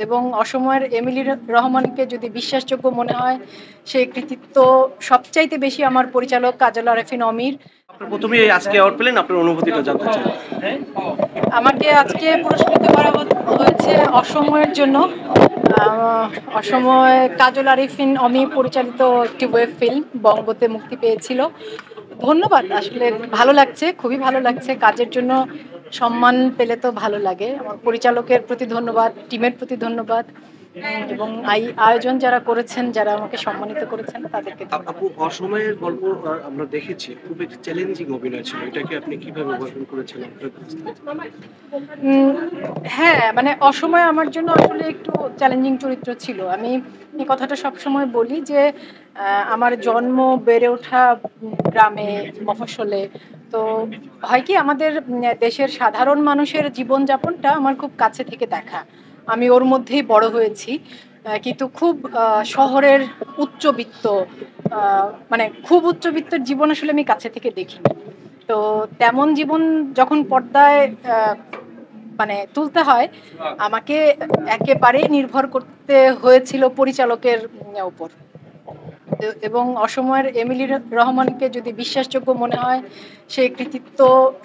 এবং অসময়ের এমিলি রহমানকে যদি বিশ্বাসযোগ্য মনে হয়, সেই কৃতিত্ব সবচাইতে বেশি আমার পরিচালক কাজল আরেফিন অমির। আপনার প্রথমেই আজকে অ্যাওয়ার্ড পেলেন, আপনার অনুভূতিটা জানতে চাই। আমাকে আজকে পুরস্কৃত করা হয়েছে অসময়ের জন্য। অসময় কাজল আরিফিন অমি পরিচালিত একটি ওয়েব ফিল্ম বঙ্গতে মুক্তি পেয়েছিল। ধন্যবাদ, আসলে ভালো লাগছে, খুবই ভালো লাগছে। কাজের জন্য সম্মান পেলে তো ভালো লাগে। আমার পরিচালকের প্রতি ধন্যবাদ, টিমের প্রতি ধন্যবাদ, এবং এই আয়োজন যারা করেছেন, যারা আমাকে সম্মানিত করেছেন তাদেরকে ধন্যবাদ। আপু, অসময়ের গল্প আমরা দেখেছি, খুব একটি চ্যালেঞ্জিং অভিনয় ছিল, এটাকে আপনি কিভাবে উপস্থাপন করেছিলেন? হ্যাঁ, মানে অসময় আমার জন্য আসলে একটু চ্যালেঞ্জিং চরিত্র ছিল। আমি এই কথাটা সবসময় বলি যে আমার জন্ম বেড়ে ওঠা গ্রামে, মফস্বলে। তো হয় কি, আমাদের দেশের সাধারণ মানুষের জীবনযাপনটা আমার খুব কাছে থেকে দেখা। আমি ওর মধ্যেই বড় হয়েছি, কিন্তু খুব শহরের উচ্চবিত্ত, মানে খুব উচ্চবিত্তের জীবন আসলে আমি কাছে থেকে দেখিনি। তো তেমন জীবন যখন পর্দায় মানে তুলতে হয়, আমাকে একেবারেই নির্ভর করতে হয়েছিল পরিচালকের উপর। এবং অসময়ের এমিলি রহমানকে যদি বিশ্বাসযোগ্য মনে হয়, সেই কৃতিত্ব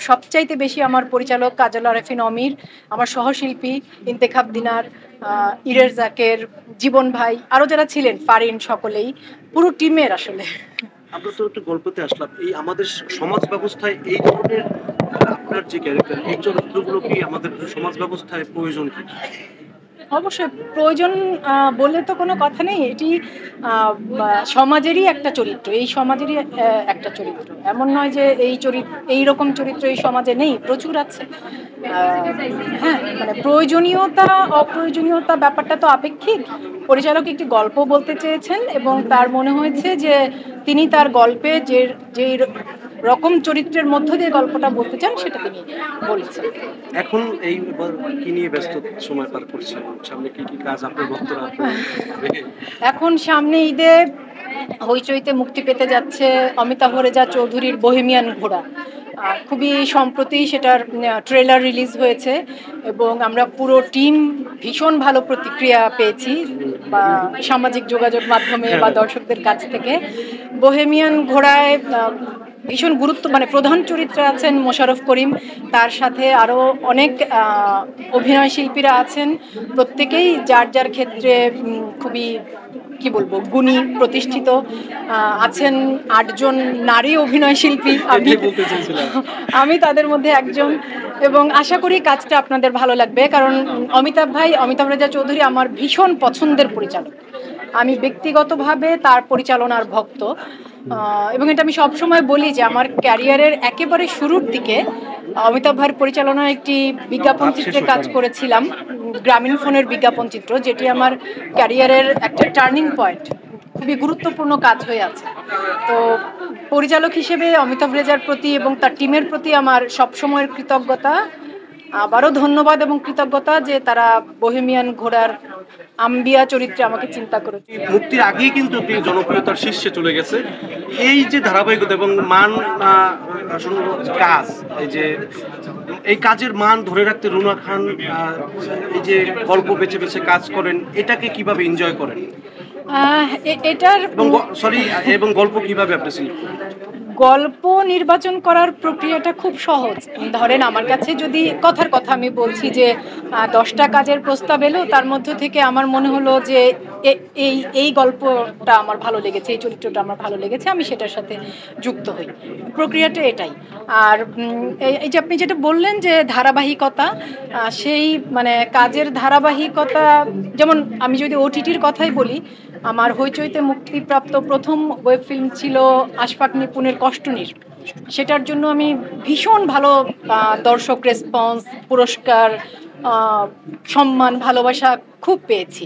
সবচাইতে বেশি আমার পরিচালক কাজল আরেফিন অমির, আমার সহশিল্পী ইন্তেখাব দিনার, ইরের জাকের, জীবন ভাই, আরও যারা ছিলেন, ফারিন, সকলেই, পুরো টিমের আসলে। আমরা তো একটু গল্পতে আসলাম, এই আমাদের সমাজ ব্যবস্থায় এই ধরনের আপনার যে ক্যারেক্টার, এই চরিত্রগুলো কি আমাদের সমাজ ব্যবস্থায় প্রয়োজন কি? অবশ্যই প্রয়োজন বলে তো কোনো কথা নেই। এটি সমাজেরই একটা চরিত্র, এই সমাজেরই একটা চরিত্র। এমন নয় যে এইরকম চরিত্র এই সমাজে নেই, প্রচুর আছে। হ্যাঁ, মানে প্রয়োজনীয়তা অপ্রয়োজনীয়তা ব্যাপারটা তো আপেক্ষিক। পরিচালক একটি গল্প বলতে চেয়েছেন এবং তার মনে হয়েছে যে তিনি তার গল্পে যেই রকম চরিত্রের মধ্য দিয়ে গল্পটা বলতে চান সেটা তিনি বলেছেন। এখন এই কি নিয়ে ব্যস্ত সময় পার করছেন? সামনে কি কি কাজ আপনার ভক্তরা এখন সামনে ঈদে হইচইতে মুক্তি পেতে যাচ্ছে অমিতাভ রেজা চৌধুরীর বোহেমিয়ান ঘোড়া। খুবই সম্প্রতি সেটার ট্রেলার রিলিজ হয়েছে এবং আমরা পুরো টিম ভীষণ ভালো প্রতিক্রিয়া পেয়েছি, বা সামাজিক যোগাযোগ মাধ্যমে বা দর্শকদের কাছ থেকে। বোহেমিয়ান ঘোড়ায় ভীষণ মানে প্রধান চরিত্রে আছেন মোশাররফ করিম, তার সাথে আরও অনেক অভিনয় শিল্পীরা আছেন। প্রত্যেকেই যার যার ক্ষেত্রে খুবই, কি বলবো, গুণী, প্রতিষ্ঠিত। আছেন 8 জন নারী অভিনয় শিল্পী, আমি তাদের মধ্যে একজন। এবং আশা করি কাজটা আপনাদের ভালো লাগবে, কারণ অমিতাভ রেজা চৌধুরী আমার ভীষণ পছন্দের পরিচালক। আমি ব্যক্তিগতভাবে তার পরিচালনার ভক্ত, এবং এটা আমি সবসময় বলি যে আমার ক্যারিয়ারের একেবারে শুরুর দিকে অমিতাভ ভাইয়ের পরিচালনায় একটি বিজ্ঞাপন চিত্রে কাজ করেছিলাম, গ্রামীণ ফোনের বিজ্ঞাপন চিত্র, যেটি আমার ক্যারিয়ারের একটা টার্নিং পয়েন্ট, খুবই গুরুত্বপূর্ণ কাজ হয়ে আছে। তো পরিচালক হিসেবে অমিতাভ রেজার প্রতি এবং তার টিমের প্রতি আমার সবসময়ের কৃতজ্ঞতা, আবারও ধন্যবাদ এবং কৃতজ্ঞতা যে তারা বোহেমিয়ান ঘোড়ার আম্বিয়া চরিত্রে আমাকে চিন্তা করেছে। মুক্তির আগেই কিন্তু তিনি জনপ্রিয়তার শীর্ষে চলে গেছে। এই যে ধারাবাহিকতা এবং মান কাজ, এই কাজের মান ধরে রাখতে রুনা খান এই যে গল্প বেছে বেছে কাজ করেন, এটাকে কিভাবে এনজয় করেন? এটার এবং গল্প কিভাবে আপনি সিলেক্ট করেন? গল্প নির্বাচন করার প্রক্রিয়াটা খুব সহজ। ধরেন আমার কাছে যদি কথার কথা আমি বলছি যে 10টা কাজের প্রস্তাব এলো, তার মধ্য থেকে আমার মনে হলো যে এই গল্পটা আমার ভালো লেগেছে, এই চরিত্রটা আমার ভালো লেগেছে, আমি সেটার সাথে যুক্ত হই। প্রক্রিয়াটা এটাই। আর এই যে আপনি যেটা বললেন যে ধারাবাহিকতা, সেই মানে কাজের ধারাবাহিকতা, যেমন আমি যদি ওটিটির কথাই বলি, আমার হইচইতে মুক্তিপ্রাপ্ত প্রথম ওয়েব ফিল্ম ছিল আশফাক নিপুণের কষ্টনীর। সেটার জন্য আমি ভীষণ ভালো দর্শক রেসপন্স, পুরস্কার, সম্মান, ভালোবাসা খুব পেয়েছি।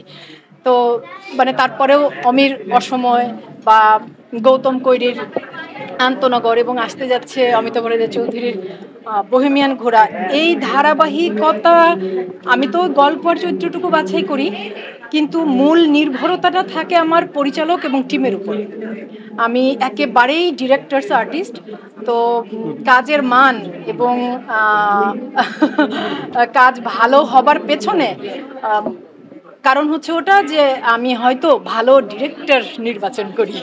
তো মানে তারপরেও অমির অসময় বা গৌতম কৈরির আন্তনগর এবং আসতে যাচ্ছে অমিতাভ রেজা চৌধুরীর বোহেমিয়ান ঘোড়া, এই ধারাবাহিকতা, আমি তো গল্প আর চরিত্রটুকু বাছাই করি, কিন্তু মূল নির্ভরতাটা থাকে আমার পরিচালক এবং টিমের উপর। আমি একেবারেই ডিরেক্টরস আর্টিস্ট। তো কাজের মান এবং কাজ ভালো হবার পেছনে কারণ হচ্ছে ওটা যে আমি হয়তো ভালো ডিরেক্টর নির্বাচন করি।